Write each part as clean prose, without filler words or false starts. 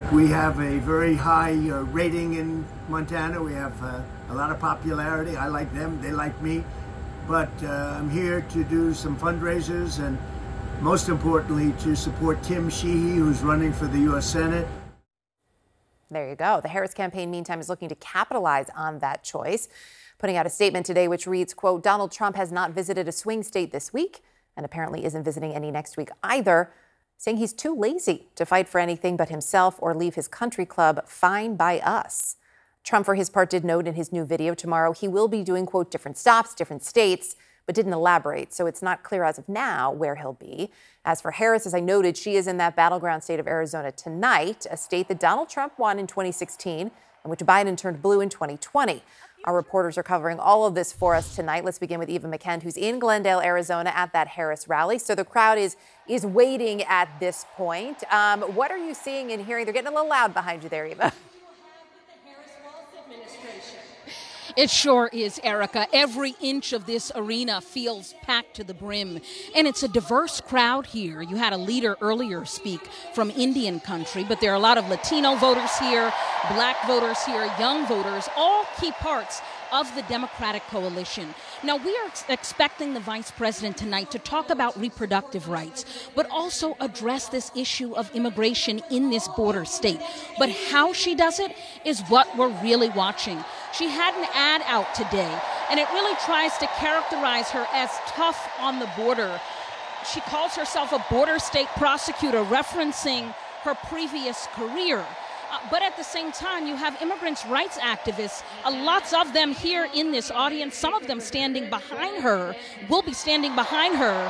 We have a very high rating in Montana. We have a lot of popularity. I like them, they like me. But I'm here to do some fundraisers and most importantly to support Tim Sheehy, who's running for the U.S. Senate. There you go. The Harris campaign, meantime, is looking to capitalize on that choice, putting out a statement today which reads, quote, Donald Trump has not visited a swing state this week and apparently isn't visiting any next week either, saying he's too lazy to fight for anything but himself or leave his country club fine by us. Trump, for his part, did note in his new video tomorrow he will be doing, quote, different stops, different states, but didn't elaborate. So it's not clear as of now where he'll be. As for Harris, as I noted, she is in that battleground state of Arizona tonight, a state that Donald Trump won in 2016 and which Biden turned blue in 2020. Our reporters are covering all of this for us tonight. Let's begin with Eva McKend, who's in Glendale, Arizona at that Harris rally. So the crowd is waiting at this point. What are you seeing and hearing? They're getting a little loud behind you there, Eva. It sure is, Erica. Every inch of this arena feels packed to the brim. And it's a diverse crowd here. You had a leader earlier speak from Indian country, but there are a lot of Latino voters here, black voters here, young voters, all key parts of the Democratic coalition. Now, we are expecting the vice president tonight to talk about reproductive rights, but also address this issue of immigration in this border state. But how she does it is what we're really watching. She had an ad out today, and it really tries to characterize her as tough on the border. She calls herself a border state prosecutor, referencing her previous career. But at the same time, you have immigrants' rights activists, lots of them here in this audience, some of them standing behind her, will be standing behind her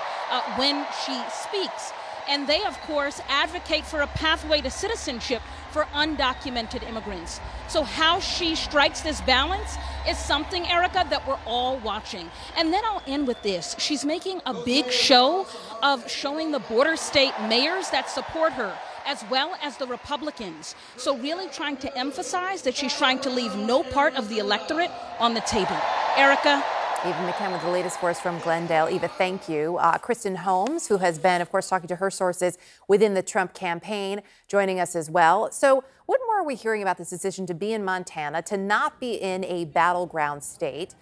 when she speaks. And they, of course, advocate for a pathway to citizenship for undocumented immigrants. So how she strikes this balance is something, Erica, that we're all watching. And then I'll end with this. She's making a big show of showing the border state mayors that support her, as well as the Republicans. So really trying to emphasize that she's trying to leave no part of the electorate on the table. Erica? Eva McKend with the latest for us from Glendale. Eva, thank you. Kristen Holmes, who has been, of course, talking to her sources within the Trump campaign, joining us as well. So what more are we hearing about this decision to be in Montana, to not be in a battleground state?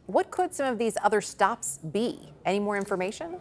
What could some of these other stops be? Any more information?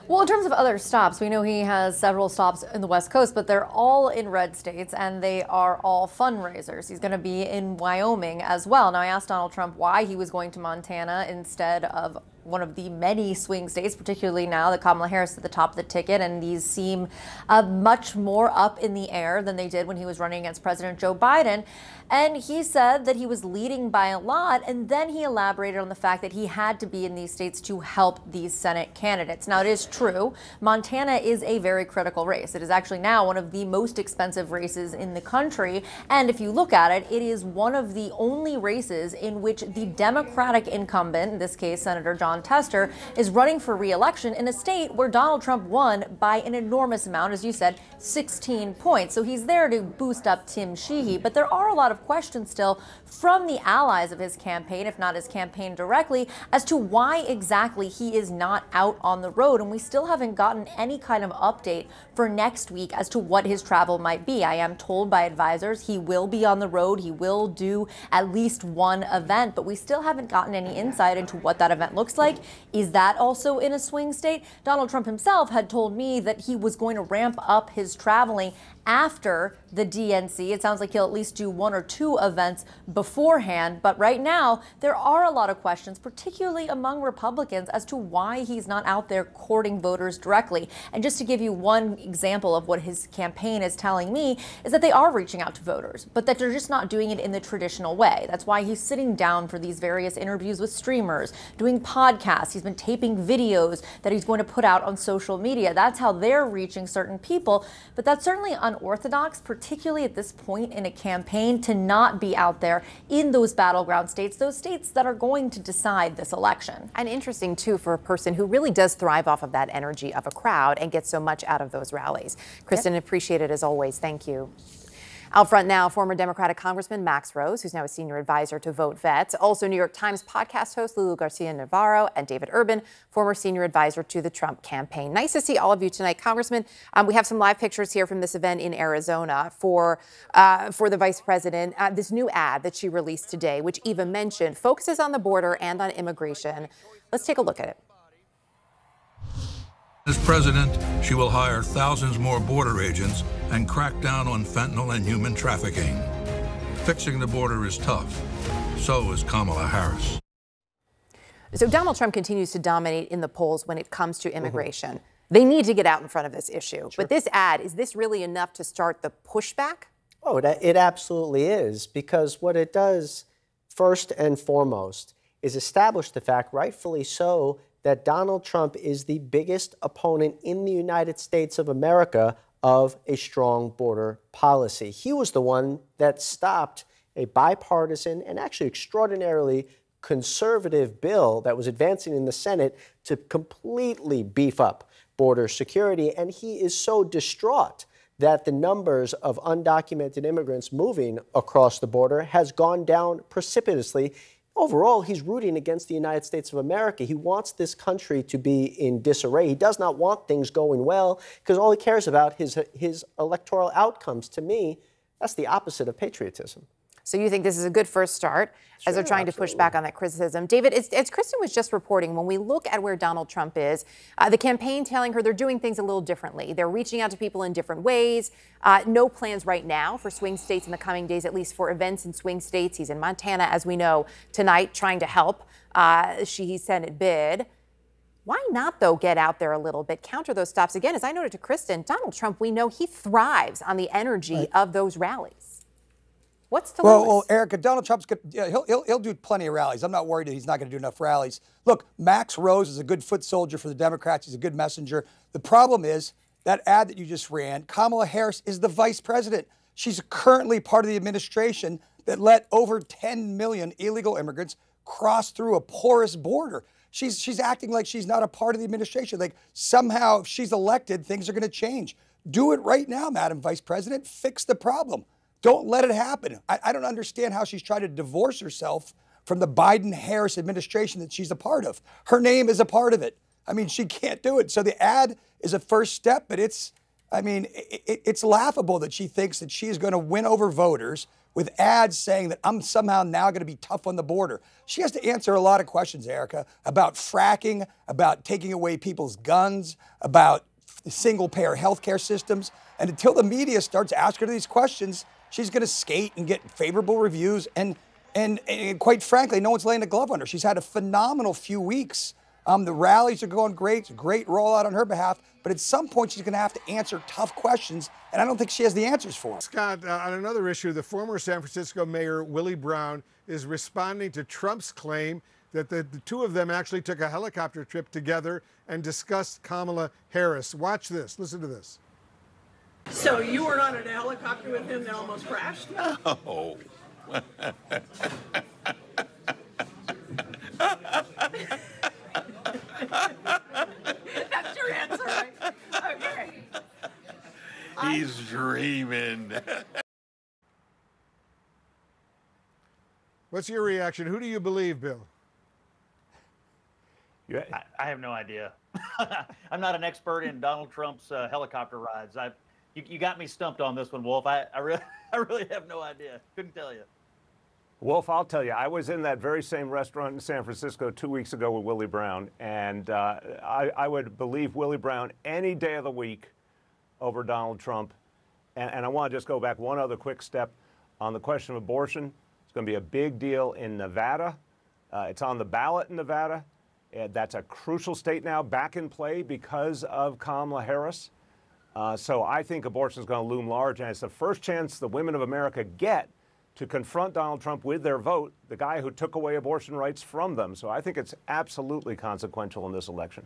Well, in terms of other stops, we know he has several stops in the West Coast, but they're all in red states and they are all fundraisers. He's going to be in Wyoming as well. Now, I asked Donald Trump why he was going to Montana instead of one of the many swing states, particularly now that Kamala Harris is at the top of the ticket, and these seem much more up in the air than they did when he was running against President Joe Biden. And he said that he was leading by a lot, and then he elaborated on the fact that he had to be in these states to help these Senate candidates. Now, it is true, Montana is a very critical race. It is actually now one of the most expensive races in the country, and if you look at it, it is one of the only races in which the Democratic incumbent, in this case Senator Jon Tester, is running for re-election in a state where Donald Trump won by an enormous amount, as you said, 16 points. So he's there to boost up Tim Sheehy, but there are a lot of questions still from the allies of his campaign, if not his campaign directly, as to why exactly he is not out on the road. And we still haven't gotten any kind of update for next week as to what his travel might be. I am told by advisors he will be on the road. He will do at least one event, but we still haven't gotten any insight into what that event looks like. Is that also in a swing state? Donald Trump himself had told me that he was going to ramp up his traveling after the DNC. It sounds like he'll at least do one or two events beforehand. But right now, there are a lot of questions, particularly among Republicans, as to why he's not out there courting voters directly. And just to give you one example of what his campaign is telling me is that they are reaching out to voters, but that they're just not doing it in the traditional way. That's why he's sitting down for these various interviews with streamers, doing podcasts. He's been taping videos that he's going to put out on social media. That's how they're reaching certain people. But that's certainly unorthodox, particularly at this point in a campaign, to not be out there in those battleground states, those states that are going to decide this election. And interesting, too, for a person who really does thrive off of that energy of a crowd and gets so much out of those rallies. Kristen, appreciate it as always. Thank you. Out front now, former Democratic Congressman Max Rose, who's now a senior advisor to Vote Vets. Also, New York Times podcast host Lulu Garcia-Navarro and David Urban, former senior advisor to the Trump campaign. Nice to see all of you tonight, Congressman. We have some live pictures here from this event in Arizona for the vice president. This new ad that she released today, which Eva mentioned, focuses on the border and on immigration. Let's take a look at it. As president, she will hire thousands more border agents and crack down on fentanyl and human trafficking. Fixing the border is tough. So is Kamala Harris. So Donald Trump continues to dominate in the polls when it comes to immigration. They need to get out in front of this issue. Sure. But this ad, is this really enough to start the pushback? Oh, it absolutely is, because what it does, first and foremost, is establish the fact, rightfully so, that Donald Trump is the biggest opponent in the United States of America of a strong border policy. He was the one that stopped a bipartisan and actually extraordinarily conservative bill that was advancing in the Senate to completely beef up border security. And he is so distraught that the numbers of undocumented immigrants moving across the border has gone down precipitously. Overall, he's rooting against the United States of America. He wants this country to be in disarray. He does not want things going well, because all he cares about is his electoral outcomes. To me, that's the opposite of patriotism. So you think this is a good first start as they're trying to push back on that criticism. David, as Kristen was just reporting, when we look at where Donald Trump is, the campaign telling her they're doing things a little differently. They're reaching out to people in different ways. No plans right now for swing states in the coming days, at least for events in swing states. He's in Montana, as we know, tonight, trying to help his Senate bid. Why not, though, get out there a little bit, counter those stops? Again, as I noted to Kristen, Donald Trump, we know he thrives on the energy of those rallies. What's to lose? Well, Erica, Donald Trump's good. Yeah, he'll do plenty of rallies. I'm not worried that he's not going to do enough rallies. Look, Max Rose is a good foot soldier for the Democrats. He's a good messenger. The problem is that ad that you just ran, Kamala Harris is the vice president. She's currently part of the administration that let over 10 million illegal immigrants cross through a porous border. She's acting like she's not a part of the administration. Like somehow if she's elected, things are going to change. Do it right now, Madam Vice President. Fix the problem. Don't let it happen. I don't understand how she's trying to divorce herself from the Biden-Harris administration that she's a part of. Her name is a part of it. I mean, she can't do it. So the ad is a first step, but it's laughable that she thinks that she's going to win over voters with ads saying that I'm somehow now going to be tough on the border. She has to answer a lot of questions, Erica, about fracking, about taking away people's guns, about single-payer healthcare systems. And until the media starts asking her these questions, she's going to skate and get favorable reviews. And quite frankly, no one's laying a glove on her. She's had a phenomenal few weeks. The rallies are going great. It's a great rollout on her behalf. But at some point, she's going to have to answer tough questions. And I don't think she has the answers for them. Scott, on another issue, the former San Francisco mayor, Willie Brown, is responding to Trump's claim that the two of them actually took a helicopter trip together and discussed Kamala Harris. Watch this. Listen to this. So you were on a helicopter with him that almost crashed? No. That's your answer, right? Okay. He's dreaming. What's your reaction? Who do you believe, Bill? I have no idea. I'm not an expert in Donald Trump's helicopter rides. You got me stumped on this one, Wolf. I really have no idea. Couldn't tell you. Wolf, I'll tell you, I was in that very same restaurant in San Francisco 2 weeks ago with Willie Brown, and I would believe Willie Brown any day of the week over Donald Trump. And I want to just go back one other quick step on the question of abortion. It's going to be a big deal in Nevada. It's on the ballot in Nevada. That's a crucial state now back in play because of Kamala Harris. So I think abortion is going to loom large, and it's the first chance the women of America get to confront Donald Trump with their vote, the guy who took away abortion rights from them. So I think it's absolutely consequential in this election.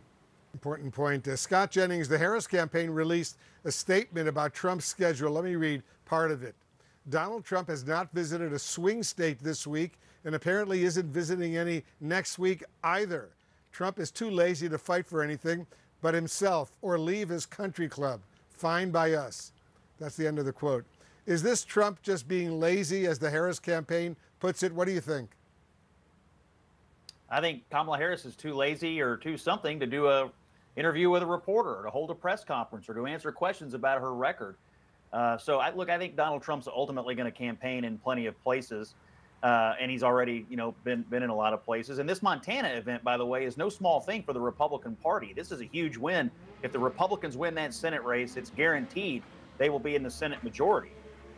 Important point. Scott Jennings, the Harris campaign released a statement about Trump's schedule. Let me read part of it. Donald Trump has not visited a swing state this week and apparently isn't visiting any next week either. Trump is too lazy to fight for anything but himself or leave his country club. Fine by us. That's the end of the quote. Is this Trump just being lazy, as the Harris campaign puts it? What do you think? I think Kamala Harris is too lazy or too something to do a interview with a reporter, or to hold a press conference, or to answer questions about her record. I think Donald Trump's ultimately going to campaign in plenty of places, and he's already, been in a lot of places. And this Montana event, by the way, is no small thing for the Republican Party. This is a huge win. If the Republicans win that Senate race, it's guaranteed they will be in the Senate majority.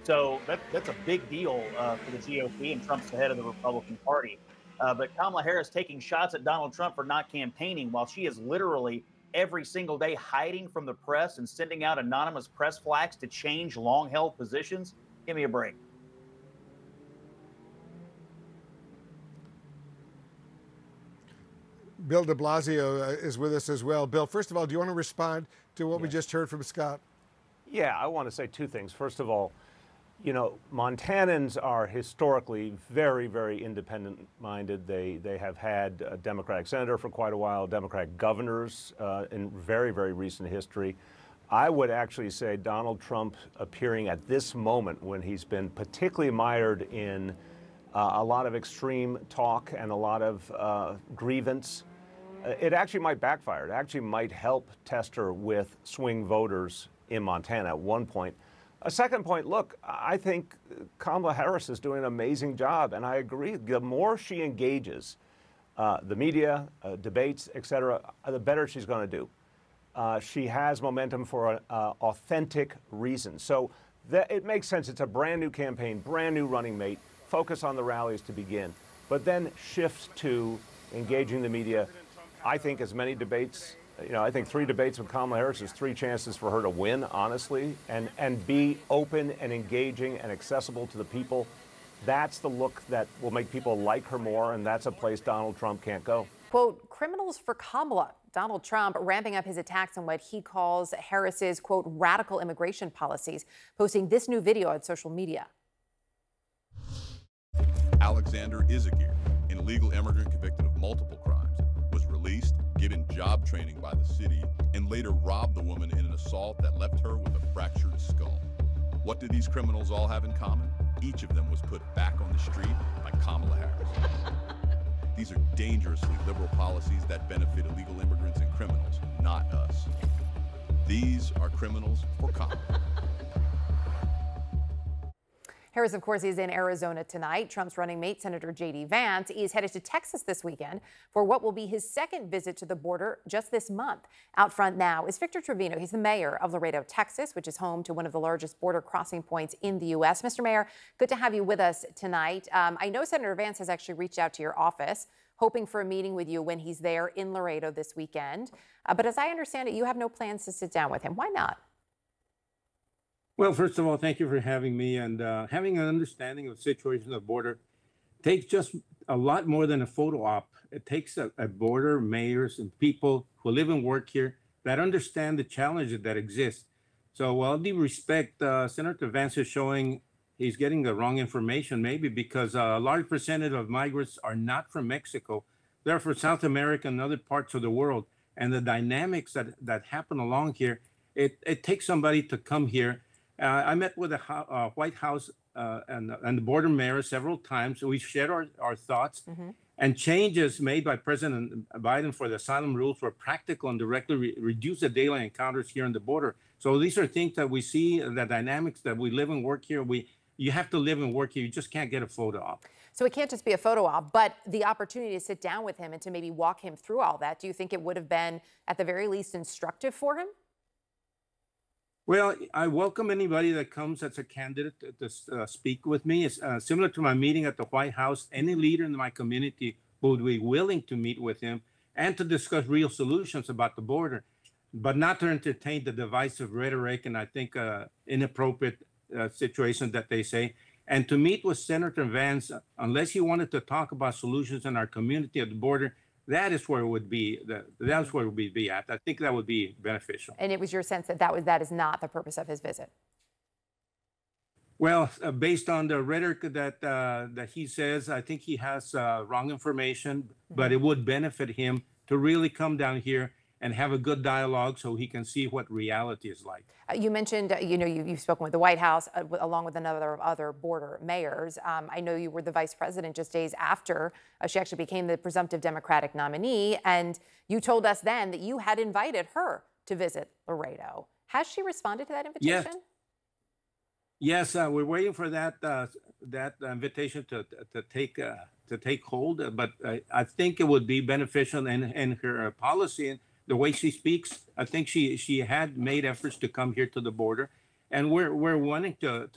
So that's a big deal for the GOP, and Trump's the head of the Republican Party. But Kamala Harris taking shots at Donald Trump for not campaigning, while she is literally every single day hiding from the press and sending out anonymous press flags to change long-held positions. Give me a break. Bill de Blasio is with us as well. Bill, first of all, do you want to respond to what we just heard from Scott? Yeah, I want to say two things. First of all, Montanans are historically very, very independent-minded. They have had a Democratic senator for quite a while, Democratic governors in very, very recent history. I would actually say Donald Trump appearing at this moment, when he's been particularly mired in a lot of extreme talk and a lot of grievance, it actually might backfire. It actually might help Tester with swing voters in Montana at one point. A second point, look, I think Kamala Harris is doing an amazing job, and I agree. The more she engages the media, debates, et cetera, the better she's going to do. She has momentum for an authentic reason. So it makes sense. It's a brand new campaign, brand new running mate. Focus on the rallies to begin, but then shift to engaging the media. I think as many debates, I think 3 debates with Kamala Harris is 3 chances for her to win, honestly, and be open and engaging and accessible to the people. That's the look that will make people like her more, and that's a place Donald Trump can't go. Quote, criminals for Kamala. Donald Trump ramping up his attacks on what he calls Harris's, quote, radical immigration policies, posting this new video on social media. Alexander Izagir, an illegal immigrant convicted of multiple crimes, was released, given job training by the city, and later robbed the woman in an assault that left her with a fractured skull. What did these criminals all have in common? Each of them was put back on the street by Kamala Harris. These are dangerously liberal policies that benefit illegal immigrants and criminals, not us. These are criminals for Kamala. Harris, of course, is in Arizona tonight. Trump's running mate, Senator J.D. Vance, is headed to Texas this weekend for what will be his second visit to the border just this month. Out front now is Victor Trevino. He's the mayor of Laredo, Texas, which is home to one of the largest border crossing points in the U.S. Mr. Mayor, good to have you with us tonight. I know Senator Vance has actually reached out to your office, hoping for a meeting with you when he's there in Laredo this weekend. But as I understand it, you have no plans to sit down with him. Why not? Well, first of all, thank you for having me. And having an understanding of the situation at the border takes just a lot more than a photo op. It takes a border, mayors, and people who live and work here that understand the challenges that exist. So all due respect, Senator Vance is showing he's getting the wrong information, maybe because a large percentage of migrants are not from Mexico. They're from South America and other parts of the world. And the dynamics that happen along here, it takes somebody to come here. I met with the White House and the border mayor several times. We shared our thoughts, and changes made by President Biden for the asylum rules were practical and directly reduce the daily encounters here on the border. So these are things that we see, the dynamics that we live and work here. You have to live and work here. You just can't get a photo op. So it can't just be a photo op, but the opportunity to sit down with him and to maybe walk him through all that. Do you think it would have been, at the very least, instructive for him? Well, I welcome anybody that comes as a candidate to speak with me. It's similar to my meeting at the White House. Any leader in my community would be willing to meet with him and to discuss real solutions about the border, but not to entertain the divisive rhetoric and I think inappropriate situations that they say. And to meet with Senator Vance, unless he wanted to talk about solutions in our community at the border, that is where it would be. That's where we'd be at. I think that would be beneficial. And it was your sense that that is not the purpose of his visit. Well, based on the rhetoric that he says, I think he has wrong information. But it would benefit him to really come down here and have a good dialogue so he can see what reality is like. You mentioned, you've spoken with the White House along with other border mayors. I know you were the vice president just days after she actually became the presumptive Democratic nominee, and you told us then that you had invited her to visit Laredo. Has she responded to that invitation? Yes, we're waiting for that invitation to take hold. But I think it would be beneficial in her policy and the way she speaks. I think she had made efforts to come here to the border, and we're wanting to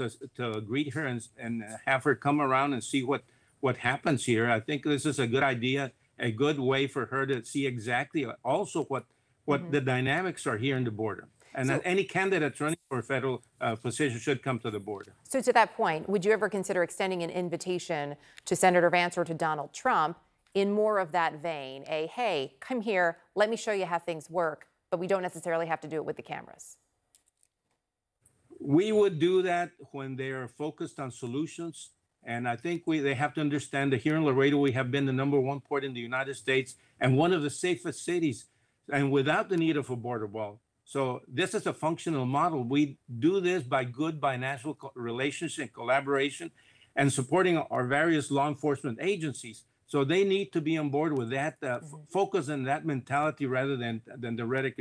greet her and have her come around and see what happens here. I think this is a good idea, a good way for her to see exactly also what the dynamics are here in the border. And any candidates running for a federal position should come to the border. So to that point, would you ever consider extending an invitation to Senator Vance or to Donald Trump in more of that vein? Hey, come here, let me show you how things work, but we don't necessarily have to do it with the cameras. We would do that when they are focused on solutions. And I think they have to understand that here in Laredo, we have been the #1 port in the United States and one of the safest cities, and without the need of a border wall. So this is a functional model. We do this by good binational relations and collaboration and supporting our various law enforcement agencies. So they need to be on board with that focus and that mentality rather than the rhetoric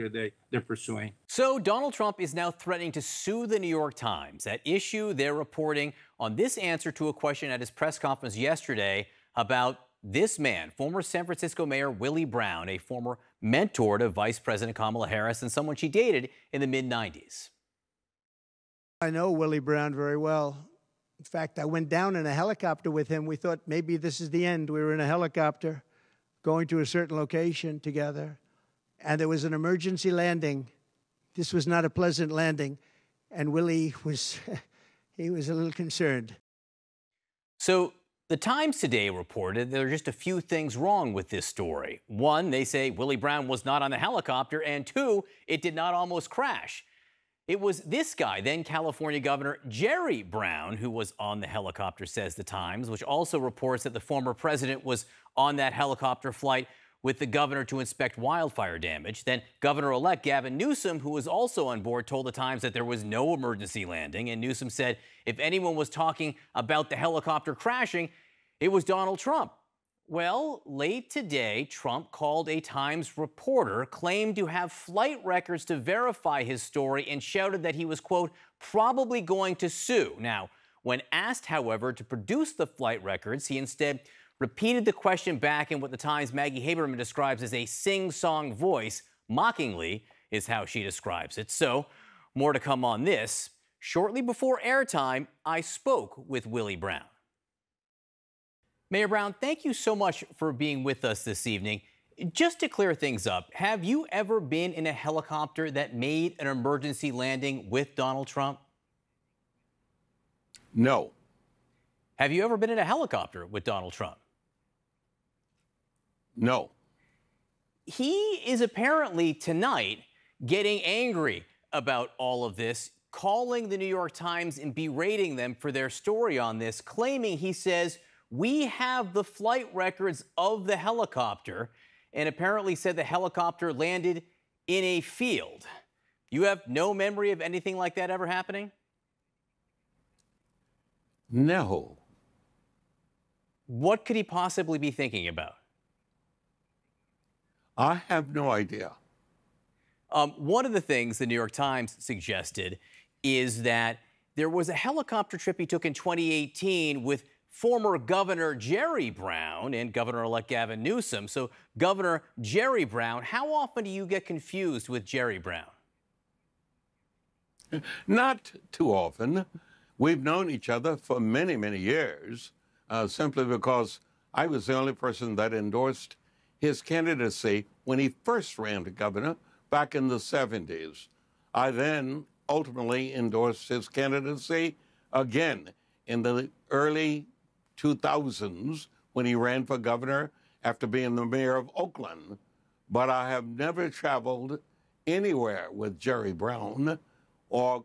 they're pursuing. So Donald Trump is now threatening to sue the New York Times. At issue, they're reporting on this answer to a question at his press conference yesterday about this man, former San Francisco Mayor Willie Brown, a former mentor to Vice President Kamala Harris and someone she dated in the mid-90s. I know Willie Brown very well. In fact, I went down in a helicopter with him. We thought maybe this is the end. We were in a helicopter going to a certain location together, and there was an emergency landing. This was not a pleasant landing, and Willie was, he was a little concerned. So the Times today reported there are just a few things wrong with this story. One, they say Willie Brown was not on the helicopter, and two, it did not almost crash. It was this guy, then California Governor Jerry Brown, who was on the helicopter, says the Times, which also reports that the former president was on that helicopter flight with the governor to inspect wildfire damage. Then Governor-elect Gavin Newsom, who was also on board, told the Times that there was no emergency landing. And Newsom said if anyone was talking about the helicopter crashing, it was Donald Trump. Well, late today, Trump called a Times reporter, claimed to have flight records to verify his story, and shouted that he was, quote, probably going to sue. Now, when asked, however, to produce the flight records, he instead repeated the question back in what the Times' Maggie Haberman describes as a sing-song voice. Mockingly is how she describes it. So, more to come on this. Shortly before airtime, I spoke with Willie Brown. Mayor Brown, thank you so much for being with us this evening. Just to clear things up, have you ever been in a helicopter that made an emergency landing with Donald Trump? No. Have you ever been in a helicopter with Donald Trump? No. He is apparently tonight getting angry about all of this, calling the New York Times and berating them for their story on this, claiming, he says, we have the flight records of the helicopter, and apparently said the helicopter landed in a field. You have no memory of anything like that ever happening? No. What could he possibly be thinking about? I have no idea. One of the things the New York Times suggested is that there was a helicopter trip he took in 2018 with former Governor Jerry Brown and Governor-elect Gavin Newsom. So, Governor Jerry Brown, how often do you get confused with Jerry Brown? Not too often. We've known each other for many, many years, simply because I was the only person that endorsed his candidacy when he first ran for governor back in the 70s. I then ultimately endorsed his candidacy again in the early 2000s when he ran for governor after being the mayor of Oakland. But I have never traveled anywhere with Jerry Brown or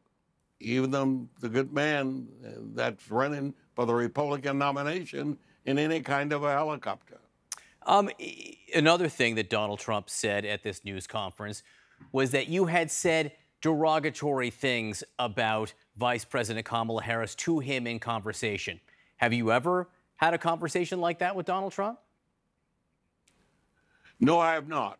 even the good man that's running for the Republican nomination in any kind of a helicopter. Another thing that Donald Trump said at this news conference was that you had said derogatory things about Vice President Kamala Harris to him in conversation. Have you ever had a conversation like that with Donald Trump? No, I have not,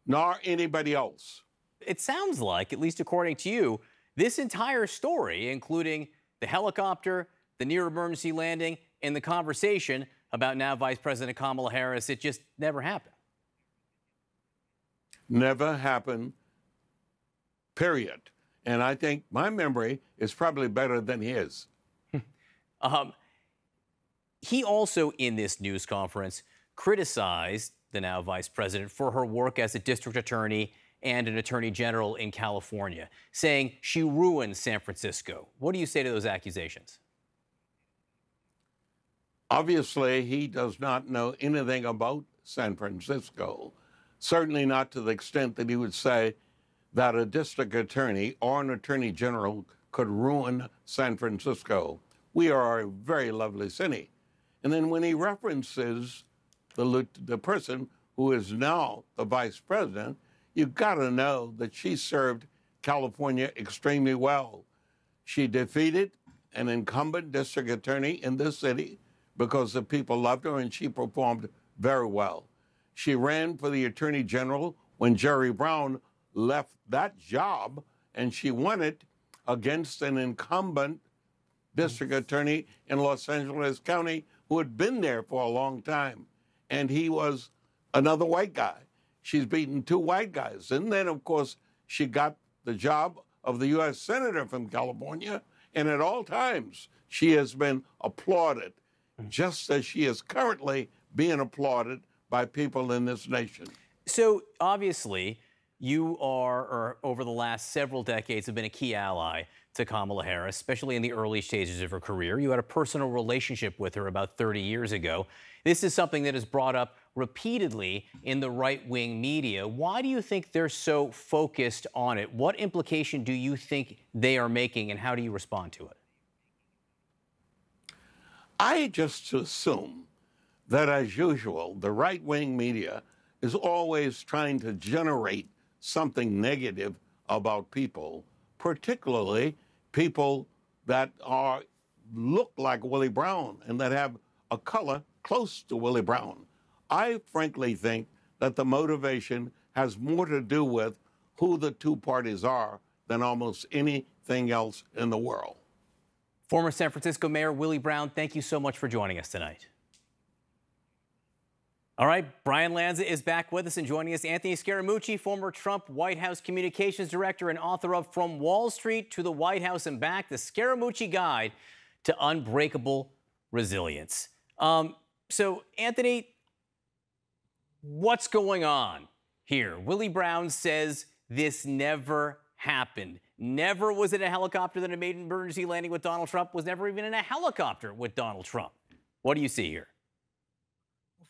nor anybody else. It sounds like, at least according to you, this entire story, including the helicopter, the near emergency landing, and the conversation about now Vice President Kamala Harris, it just never happened. Never happened, period. And I think my memory is probably better than his. He also, in this news conference, criticized the now vice president for her work as a district attorney and an attorney general in California, saying she ruined San Francisco. What do you say to those accusations? Obviously, he does not know anything about San Francisco, certainly not to the extent that he would say that a district attorney or an attorney general could ruin San Francisco. We are a very lovely city. And then when he references the person who is now the vice president, you've got to know that she served California extremely well. She defeated an incumbent district attorney in this city because the people loved her, and she performed very well. She ran for the attorney general when Jerry Brown left that job, and she won it against an incumbent district attorney in Los Angeles County who had been there for a long time, and he was another white guy. She's beaten two white guys. And then, of course, she got the job of the U.S. Senator from California, and at all times she has been applauded, just as she is currently being applauded by people in this nation. So, obviously, you are, or over the last several decades, have been a key ally to Kamala Harris, especially in the early stages of her career. You had a personal relationship with her about 30 years ago. This is something that is brought up repeatedly in the right-wing media. Why do you think they're so focused on it? What implication do you think they are making, and how do you respond to it? I just assume that, as usual, the right-wing media is always trying to generate something negative about people, particularly people that look like Willie Brown and that have a color close to Willie Brown. I frankly think that the motivation has more to do with who the two parties are than almost anything else in the world. Former San Francisco Mayor Willie Brown, thank you so much for joining us tonight. All right, Brian Lanza is back with us, and joining us, Anthony Scaramucci, former Trump White House communications director and author of From Wall Street to the White House and Back, the Scaramucci Guide to Unbreakable Resilience. So, Anthony, what's going on here? Willie Brown says this never happened. Never was it a helicopter that made an emergency landing with Donald Trump, was never even in a helicopter with Donald Trump. What do you see here?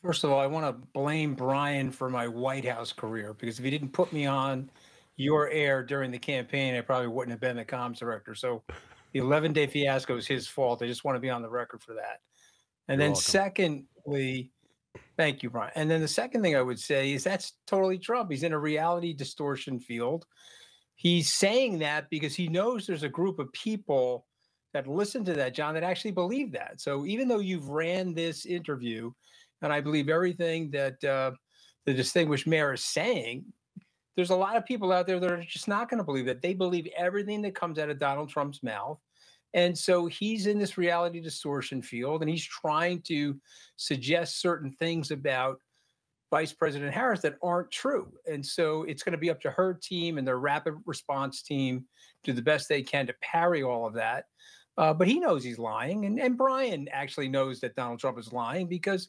First of all, I want to blame Brian for my White House career, because if he didn't put me on your air during the campaign, I probably wouldn't have been the comms director. So the 11-day fiasco is his fault. I just want to be on the record for that. And then secondly, thank you, Brian. And then the second thing I would say is that's totally Trump. He's in a reality distortion field. He's saying that because he knows there's a group of people that listen to that, John, that actually believe that. So even though you've ran this interview, and I believe everything that the distinguished mayor is saying, there's a lot of people out there that are just not going to believe that. They believe everything that comes out of Donald Trump's mouth. And so he's in this reality distortion field, and he's trying to suggest certain things about Vice President Harris that aren't true. And so it's going to be up to her team and their rapid response team to do the best they can to parry all of that. But he knows he's lying. And Brian actually knows that Donald Trump is lying, because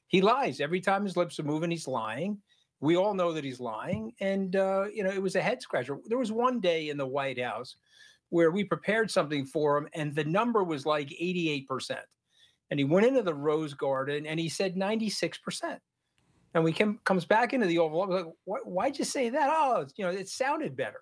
he lies. Every time his lips are moving, he's lying. We all know that he's lying. And, it was a head scratcher. There was one day in the White House where we prepared something for him, and the number was like 88%. And he went into the Rose Garden and he said 96%. And we comes back into the Oval Office, like, why'd you say that? Oh, it sounded better.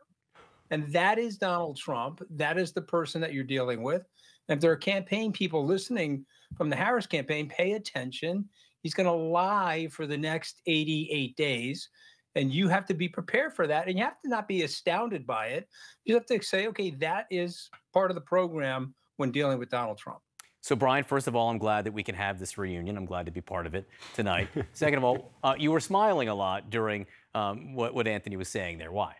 And that is Donald Trump. That is the person that you're dealing with. And if there are campaign people listening from the Harris campaign, pay attention. He's going to lie for the next 88 days. And you have to be prepared for that. And you have to not be astounded by it. You have to say, okay, that is part of the program when dealing with Donald Trump. So, Brian, first of all, I'm glad that we can have this reunion. I'm glad to be part of it tonight. Second of all, you were smiling a lot during what Anthony was saying there. Why?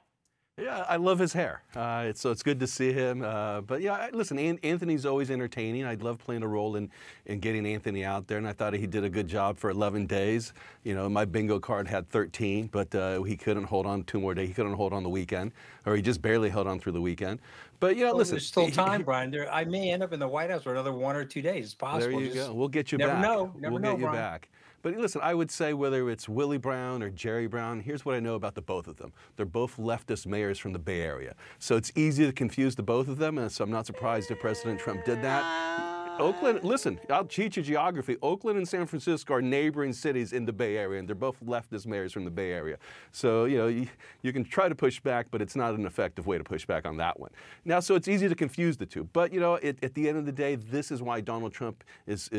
Yeah, I love his hair. So it's good to see him. But yeah, listen, Anthony's always entertaining. I'd love playing a role in getting Anthony out there, and I thought he did a good job for 11 days. You know, my bingo card had 13, but he couldn't hold on 2 more days. He couldn't hold on the weekend, or he just barely held on through the weekend. But yeah, listen, there's still time, Brian. I may end up in the White House for another 1 or 2 days. It's possible. There you go. We'll get you never back. Know. Never we'll know, get you Brian. back. But listen, I would say whether it's Willie Brown or Jerry Brown, here's what I know about the both of them. They're both leftist mayors from the Bay Area. So it's easy to confuse the both of them, and so I'm not surprised if President Trump did that. Oakland, listen, I'll teach you geography. Oakland and San Francisco are neighboring cities in the Bay Area, and they're both leftist mayors from the Bay Area. So, you know, you can try to push back, but it's not an effective way to push back on that one. Now, so it's easy to confuse the two. But, you know, at the end of the day, this is why Donald Trump this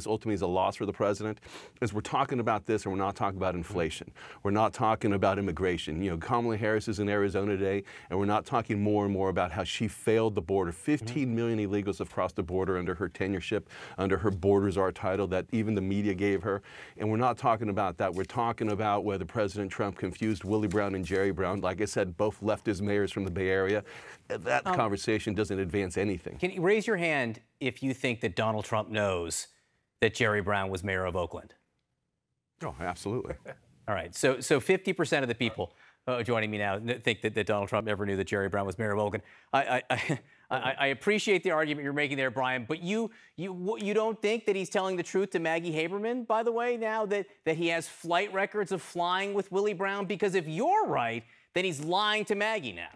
ultimately is a loss for the president, is we're talking about this and we're not talking about inflation. We're not talking about immigration. You know, Kamala Harris is in Arizona today, and we're not talking more and more about how she failed the border. 15 million illegals have crossed the border under her tenureship, under her Borders Are title that even the media gave her. And we're not talking about that. We're talking about whether President Trump confused Willie Brown and Jerry Brown. Like I said, both leftist mayors from the Bay Area. That conversation doesn't advance anything. Can you raise your hand if you think that Donald Trump knows that Jerry Brown was mayor of Oakland? Oh, absolutely. All right. So 50% of the people joining me now think that Donald Trump never knew that Jerry Brown was mayor of Oakland. I appreciate the argument you're making there, Brian, but you don't think that he's telling the truth to Maggie Haberman, by the way, now that he has flight records of flying with Willie Brown? Because if you're right, then he's lying to Maggie now.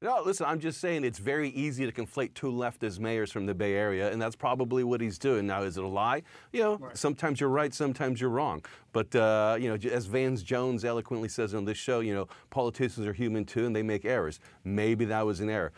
No, listen, I'm just saying it's very easy to conflate two leftist mayors from the Bay Area, and that's probably what he's doing. Now, is it a lie? You know, sometimes you're right, sometimes you're wrong. But, you know, as Vance Jones eloquently says on this show, you know, politicians are human too, and they make errors. Maybe that was an error.